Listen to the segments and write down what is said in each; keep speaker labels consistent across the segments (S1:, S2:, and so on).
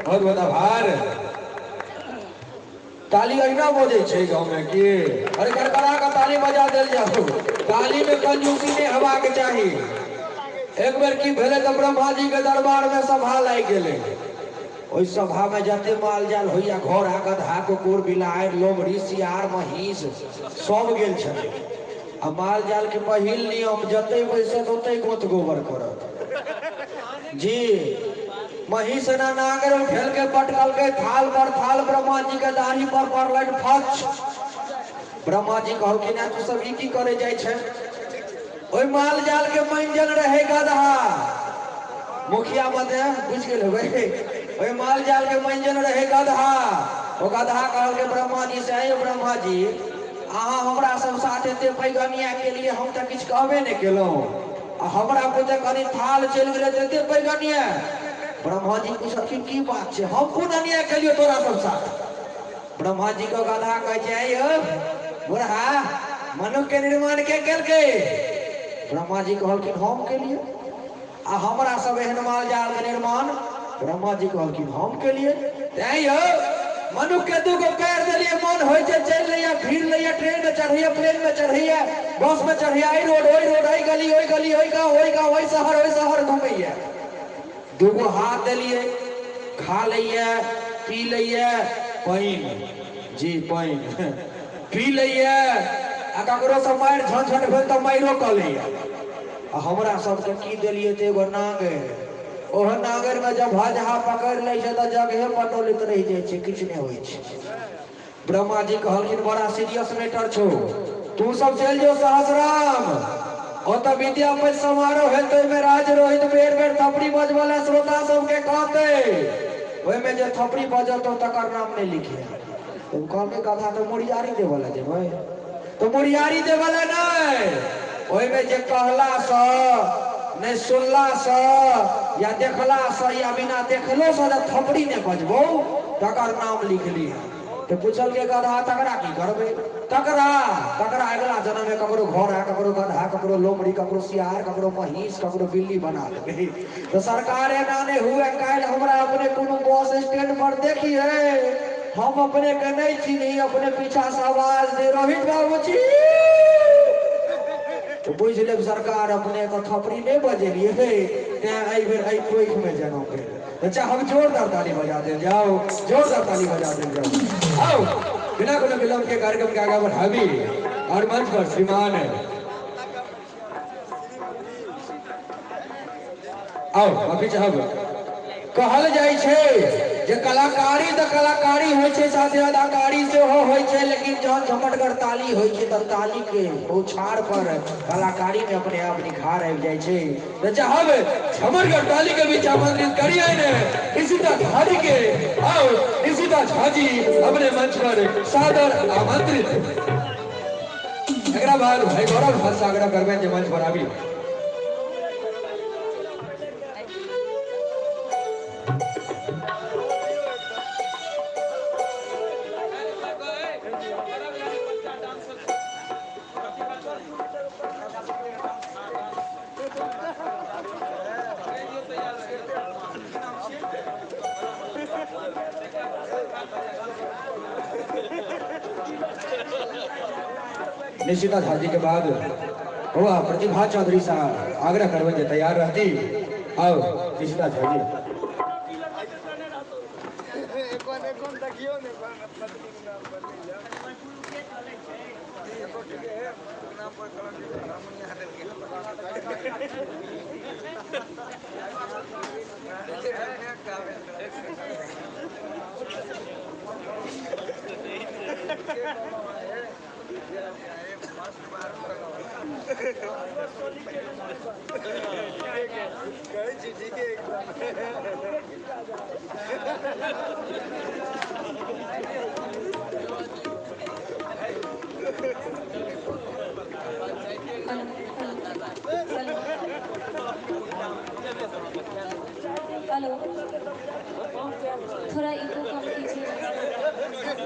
S1: बहुत बहुत आभार। ताली अहिना बजे छे गाँव में कि अरे करकरा का ताली बजा दिल जाओ। ताली में कंजूसी नहीं हवा के चाहिए। एक बार की भेले तो ब्रह्मा जी के दरबार में सभा लाई गेले। ओई सभा में जाते माल जाल होइया घोड़ा गधा कुकुर बिलाड़ लोमड़ी सियार महिष सब गेल छले। आ माल जाल के पहिल नियम जते बैसे तते गोत गोबर करत जी। महिष ना नागर उठेल के पटकल के थाल ब्रह्मा जी के दाढ़ी पर पड़ल फच। ब्रह्मा जी कहलखिन तू सब ई की करे जाय छे। ओई माल जाल के मंजन रहे गधा मुखिया मते बुझ गेल होबे। ओई माल जाल के मंजन रहे गधा। ओ गधा कहल के ब्रह्मा जी से आयो ब्रह्मा जी अहाँ हमरा सब साथ एते पैगनिया के लिए हम त किछ कहबे नै केलौ। आ हमरा पुते कनी थाल चल गेले एते पैगनिया। ब्रह्मा जी पूछलखिन की बात छे हम कोन अन्याय कलियो तोरा सब साथ। ब्रह्मा जी को गधा कहे छे यो बुढ़ा मनुष्य के निर्माण के केलके। ब्रह्मा जी कहलखिन हम के लिए। आ हमरा सब एहन माल जाल के निर्माण ब्रह्मा जी कहलखिन हम के लिए। तै यो मनुष्य के दुगो पैर देलिए मन होय छे चल लइया भीड़ लइया ट्रेन में चढ़िया प्लेन में चढ़िया बस में चढ़िया आई रोड आई गली ओई गांव ओई शहर घूमैया। दुगो हाथ दिलिए खा लिया पी लिया पाइन जी पाइन पी लिया आ ककरो से मार झंझट भेल तो मारो क लिया। आ हमरा सबके की दिलिए ते एगो नागर। ओह नागर में जब भजहा पकड़ ले छे त जगहे पटोलित रह जाय छे किछ नै होय छे। ब्रह्मा जी कहलखिन बड़ा सीरियस मैटर छो तू सब चल जो सहस्राम। और तो विद्यापति समारोह है तो में राज रोहित बेर बेर थपड़ी बजवला श्रोता सबके कहते ओय में जे थपड़ी बजत तो तकर नाम नहीं लिखे। तुम कहके कथा तो मुड़ियारी देवला जे भाई तो मुड़ियारी देवला नहीं। ओय में जे कहला स नहीं सुनला स या देखला स या बिना देखलो स थपड़ी ने बजबो तकर नाम लिख ली। तो पूछल के गधा तकरा की करबे तकरा तकरा अगला जन्म में ककरो घर है ककरो गधा ककरो लोमड़ी ककरो सियार ककरो महिष ककरो बिल्ली बना देबे तो सरकार नाने हुए काल हमरा अपने कोनो बस स्टैंड पर देखिए हम अपने के नहीं चिन्ही अपने पीछा से आवाज दे रोहित बाबूजी तो बुझ ले सरकार अपने को थपड़ी नहीं बजेलिए आई बेर आई कोई में जन्म पे अच्छा हम जोरदार ताली बजा दे जाओ जोरदार ताली बजा दे जाओ आओ बिना कोनो विलंब के कार्यक्रम के आगे बढ़ाबी और मंच पर श्रीमान आओ माफी चाहब कहल जाय छे जे कलाकारी त कलाकारी होय छे साथे अदाकारी से हो होय छे लेकिन जहां झमटगर ताली होय छे त ताली के उछाड़ पर कलाकारी में अपने आप निखार आ जाय छे त चाहब झमटगर ताली के बीच आमंत्रित करिए ने इशिता झाजी के आओ इशिता झाजी अपने मंच पर सादर आमंत्रित एकरा बाद भाई गौरव भाषा आग्रह करबे जे मंच पर आबी निशिता झाजी के बाद हुआ प्रतिभा चौधरी साहब आग्रह करवे के तैयार रहती आओ निशिता झाजी
S2: हेलो थोड़ा इको कम कीजिए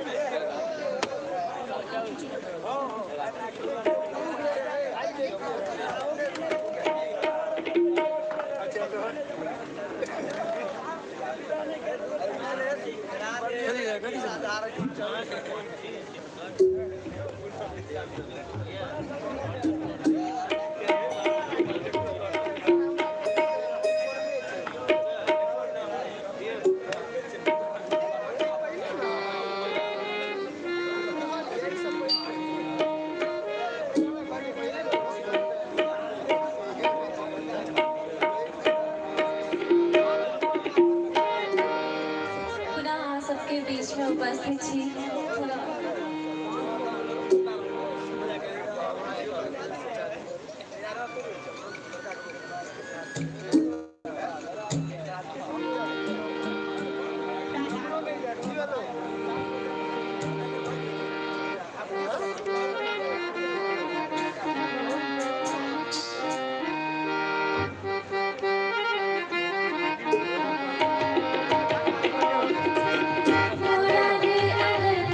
S2: उपस्थित छी पुराने अगर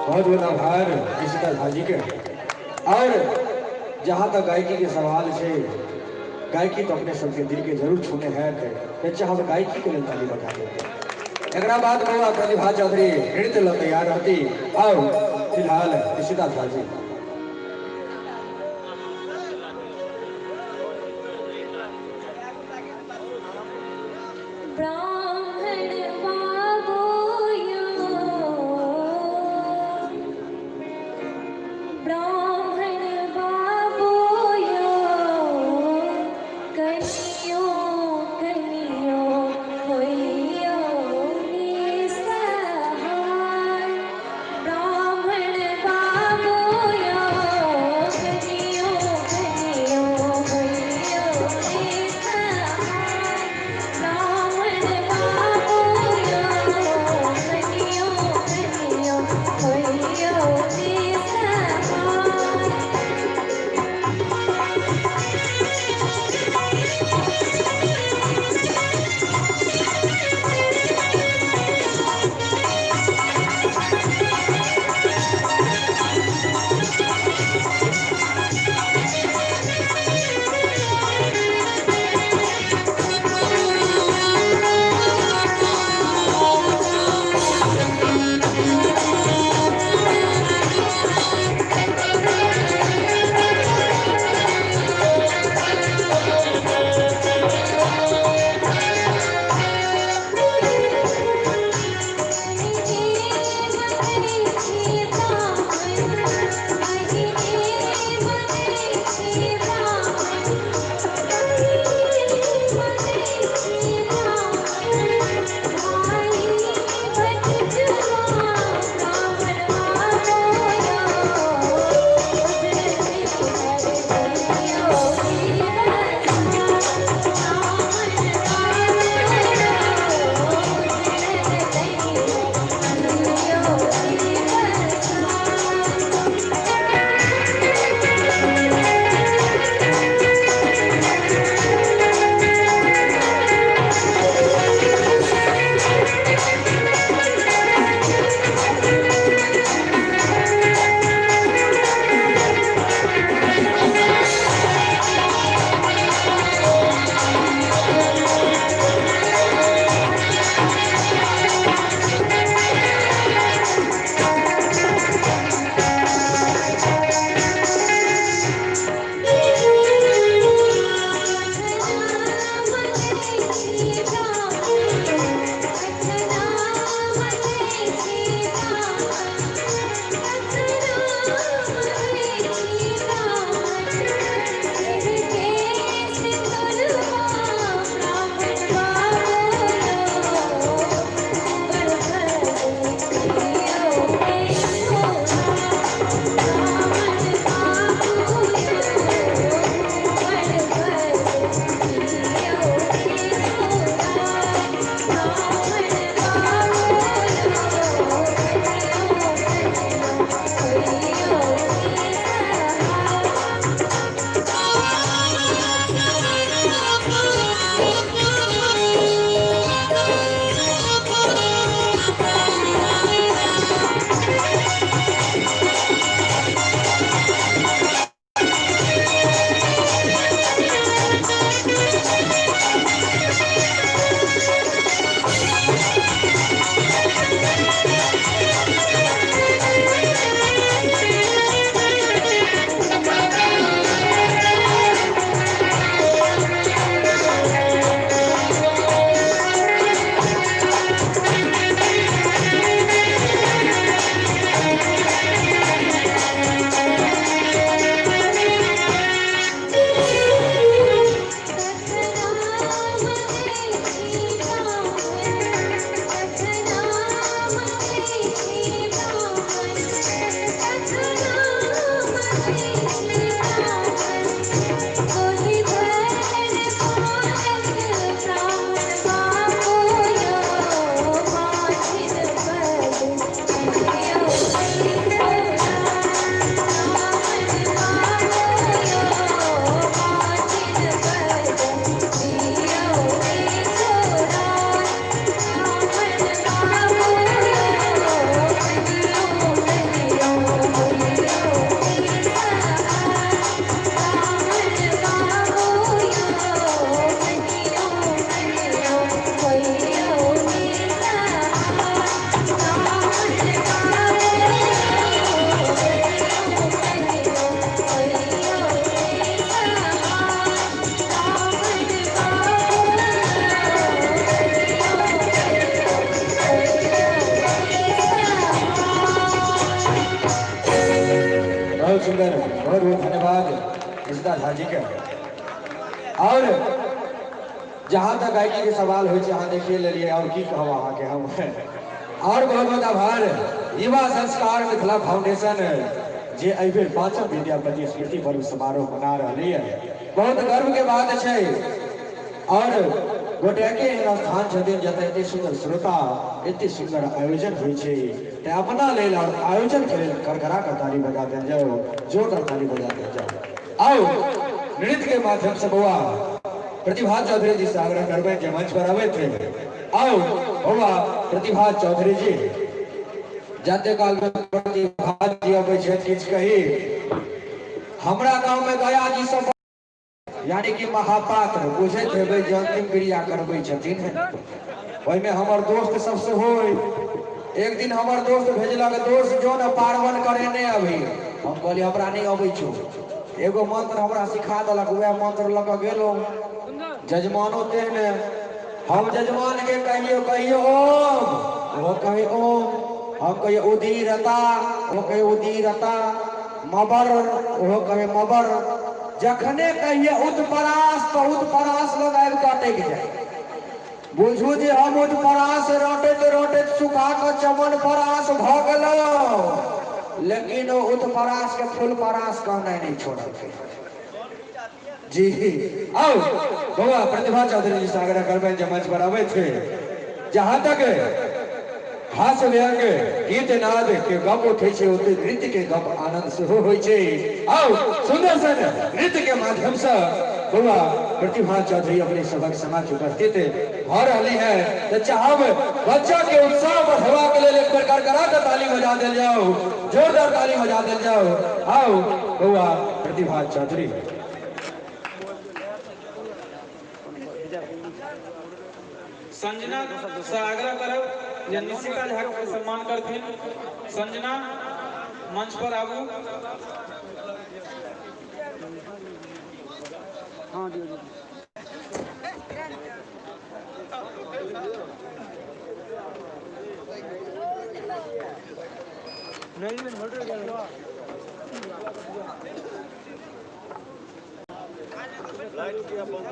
S1: बहुत बहुत आभार ऋषिता झा जी के। और जहाँ तक गायकी के सवाल से, गायकी तो अपने सबके दिल के जरूर छूने हैं, चाहे हम गायकी के लिए ताली बजा देते। एक बाद बउआ प्रतिभा चौधरी नृत्य ला तैयार रहती। और फिलहाल ऋषिता झा जी
S2: ब्राह्मण बाबू यो, ब्राह्मण बाबू यो, कनियो कनियो होइयो निसहाय। ब्राह्मण बाबू यो,
S1: बहुत सुंदर, बहुत बहुत धन्यवाद रिश्ता झा जी के। और जहाँ तक गायकी के सवाल हो अहाँ देखिए ले लिए और की कहब अहाँ के हम और बहुत बहुत आभार युवा संस्कार मिथिला फाउंडेशन जे एहिबेर 5म विद्यापति स्मृति पर्व समारोह मना रही है, बहुत गर्व के बात है। और गोटेके एहन स्थान छथिन जतय एते सुंदर श्रोता एते सुंदर आयोजन होइ छै, ते अपना लेल और आयोजन के लेल करकरा कर ताली बजा देल जाओ, जोरदार ताली बजा देल जाओ। आओ नृत्य के माध्यम से बउआ प्रतिभा चौधरी जी से आग्रह करबे जे मंच पर आवे थे। आओ बउआ प्रतिभा चौधरी जी जाते काल में प्रतिभा जी अबै छै किछ कही। हमरा गांव में गया जी सब यानी कि महापात्र बुझे थे जो अंतिम क्रिया करबै छथिन, ओहिमे हमर दोस्त सबसे होय। एक दिन हमर दोस्त भेजलक दोस्त जो न पार्वन करे ने अभी, हम कहली हमरा नहीं अबै छौ, एगो मंत्र हमरा सिखा देलक, वह मंत्र लग गेलो जजमानो तेहने। हम जजमान के कहियो ओम, वो कहे ओम, हम कहिए उदीरता, वो कहे उदीरता, मबर, वो कहे मबर। जखने कहिए उत्परास तो उत्परास लोग आबि काटे के जाए। बुझू जे हम उत्परास रोटे सुखा के चमन परास भ गेलो, लेकिन उत्परास के फूल परास कहना नहीं छोड़ल जी। आओ बउआ प्रतिभा चौधरी जी से आग्रह करबे जे मंच पर आवे थे। जहाँ तक हास्य व्यंग गीत नाद के गप उठे छे, ओते नृत्य के गप आनंद से होय छे। आओ सुंदर सन नृत्य के माध्यम से बउआ प्रतिभा चौधरी अपने सबक समाज उपस्थित भ रही है, तो चाहब बच्चा के उत्साह बढ़ावा के लिए एक प्रकार करा के ताली बजा देल जाओ, जोरदार ताली बजा देल जाओ। आओ बउआ प्रतिभा चौधरी
S3: संजना से आग्रह करब जे निशिका झा के सम्मान करथिन। संजना मंच पर आबू। हाँ दियो नहीं में होल्डर गया लाइट किया बहुत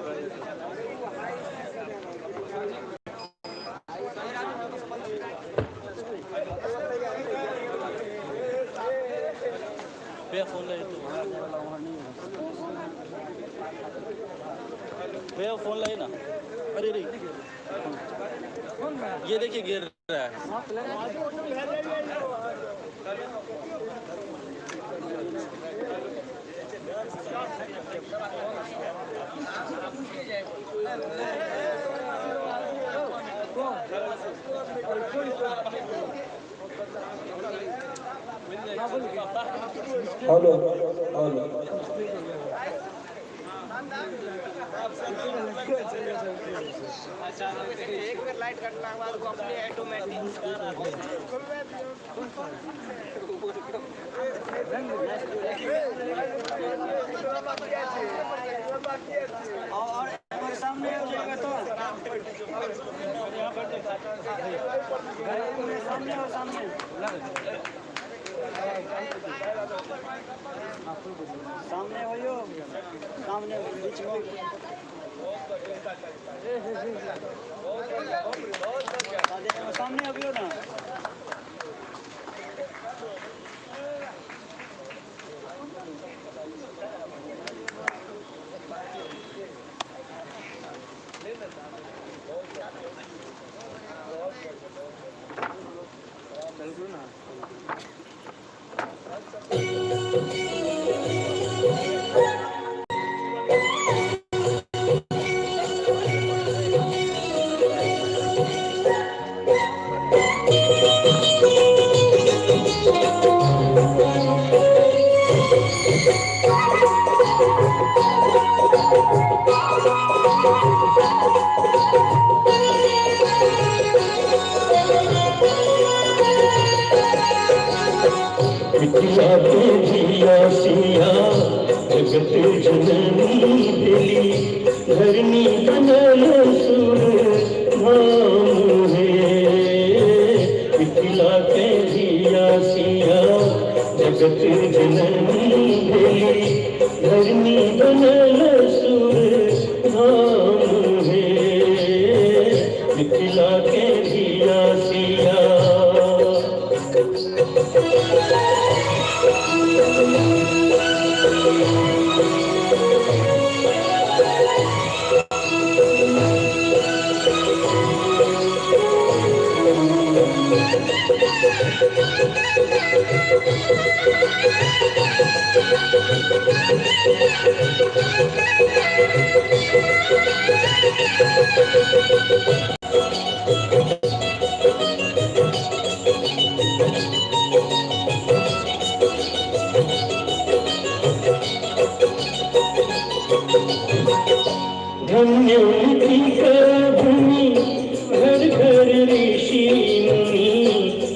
S3: फोन ले तो भैया फोन लाए ना। अरे रे ये देखिए गिर रहा है।
S1: हेलो हेलो
S4: एक बार लाइट कटना के बाद कंपनी ऑटोमेटिक और सामने हो जाएगा तो सामने और सामने सामने हो सामने बीच में सामने अभी हो ना।
S5: धरनी कनल सुर धाम है, मिथिला के जिया सिया जग जगत जननी भेली धरनी बनल सुर धाम है मिथिला के धिया सिया धन्य मिथिला भूमि घर घर ऋषि मुनि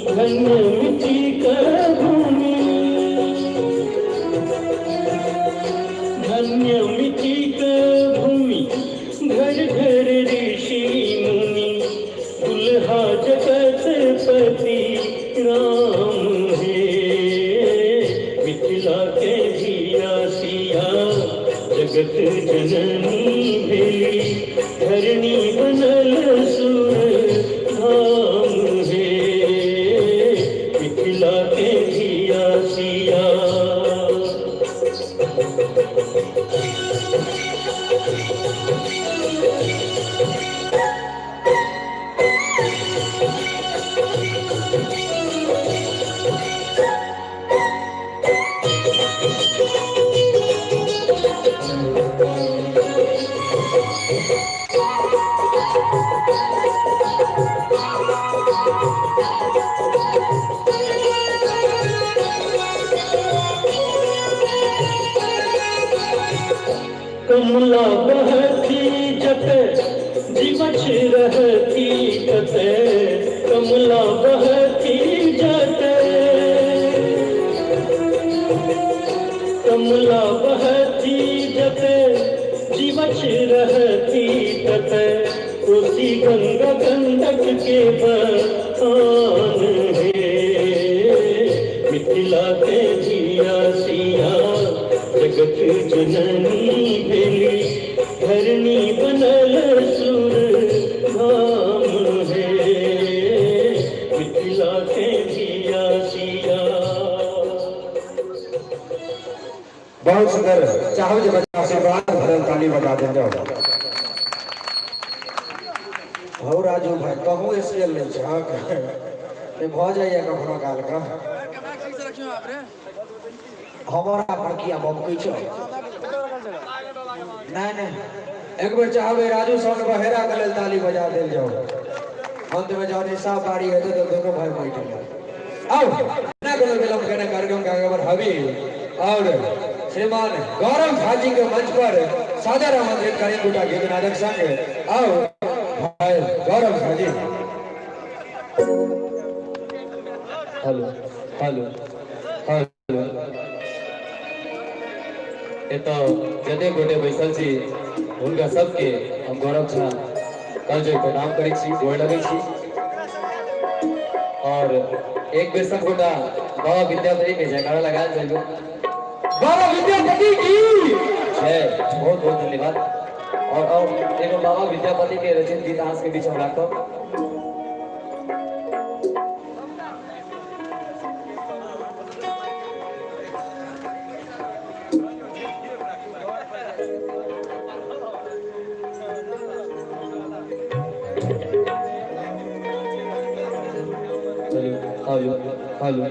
S5: धन्य मिथिला भूमि धन्य मिथिला भूमि घर घर ऋषि मुनि दुल्हा जगतपति राम है मिथिला के धिया सिया जगत जननी भेली धरनी बनल सुर धाम है मिथिला के धिया सिया कमला बहती जत जीवछ रहती तत कमला बहती जत कमला बहती जत जीवछ रहती तत कोसी गंगा गंडक के बहान है मिथिला के धिया सिया जगत जननी भेली धरनी बनल सुर धाम है मिथिला के धिया सिया।
S1: बहुत सुंदर चाहो जे बच्चा आशीर्वाद भरल ताली बजा दे जाओ हो राजू भाई कहूँ एसियल नहीं छक भ जाइए कखनो काल का हमारा भड़किया बमकै छ नहीं एक बेर चाहबे राजू सन बहेरा के लेल ताली बजा देल जाओ अंत में जब हिसाब बारी हेतै तो दोनों भाई बैठ जाओ आओ ना कोनो विलंब करने कार्यक्रम का अगर हबी और श्रीमान गौरव झा जी के मंच पर सादर आमंत्रित करें गोटा गीत नाटक संग आओ भाई गौरव Jha ji.
S6: Hello hello hello ये तो जते गोटे बैसल छी उनका सबके हम गौरव झा कल जो प्रणाम करै छी गोर लगै छी और एक बेर सब गोटा बाबा विद्यापति के जयकारा लगा देलु
S1: बाबा विद्यापति की
S6: जय बहुत बहुत धन्यवाद और एगो बाबा विद्यापति के रचित गीत आज के बीच में राखो हेलो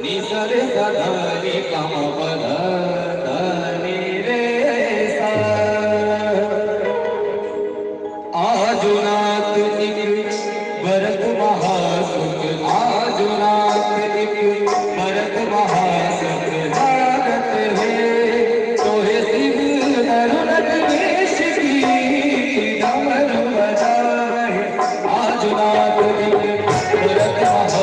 S1: नी हम है